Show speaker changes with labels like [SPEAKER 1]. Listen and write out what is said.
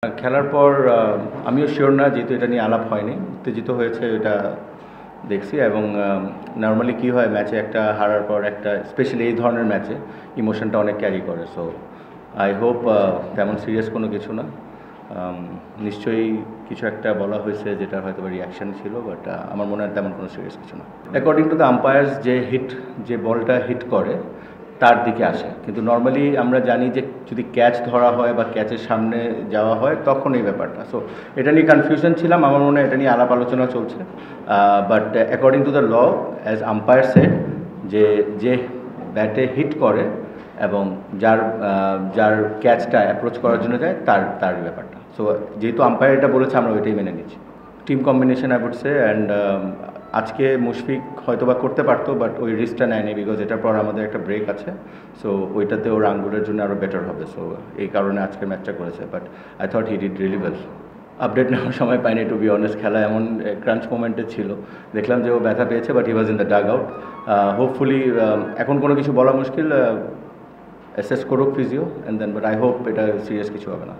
[SPEAKER 1] খেলার পর আমিও শিওর না, যেহেতু এটা নিয়ে আলাপ হয়নি। উত্তেজিত হয়েছে এটা দেখছি, এবং নর্মালি কী হয় ম্যাচে একটা হারার পর একটা, স্পেশালি এই ধরনের ম্যাচে ইমোশনটা অনেক ক্যারি করে। সো আই হোপ তেমন সিরিয়াস কোনো কিছু না। নিশ্চয়ই কিছু একটা বলা হয়েছে যেটা হয়তো রিয়াকশান ছিল, বাট আমার মনে হয় তেমন কোনো সিরিয়াস কিছু না। অ্যাকর্ডিং টু দ্য আম্পায়ার্স, যে বলটা হিট করে তার দিকে আসে, কিন্তু নর্মালি আমরা জানি যে যদি ক্যাচ ধরা হয় বা ক্যাচের সামনে যাওয়া হয় তখন এই ব্যাপারটা। সো এটা নিয়ে কনফিউশন ছিলাম, আমার মনে হয় এটা নিয়ে আলাপ আলোচনা চলছে। But according to the law, as umpire said, যে ব্যাটে হিট করে এবং যার ক্যাচটা অ্যাপ্রোচ করার জন্য যায় তার ব্যাপারটা। সো যেহেতু আম্পায়ার এটা বলেছে, আমরা ওইটাই মেনে নিচ্ছি। Team combination I would say, and আজকে মুশফিক হয়তো বা করতে পারতো, বাট ওই রিস্কটা নেয়নি, বিকজ এটার পর আমাদের একটা ব্রেক আছে। সো ওইটাতে ওর আঙ্গুলের জন্য আরও বেটার হবে। সো এই কারণে আজকে ম্যাচটা করেছে, but I thought he did really well. Update নেওয়ার সময় পাইনি, টু বি অনেস্ট। খেলা এমন ক্রাঞ্চ মোমেন্টে ছিল, দেখলাম যে ও ব্যথা পেয়েছে, but he was in the dugout. Hopefully এখন কোনো কিছু বলা মুশকিল, অ্যাসেস করুক physio, and then, but I hope এটা সিরিয়াস কিছু হবে না।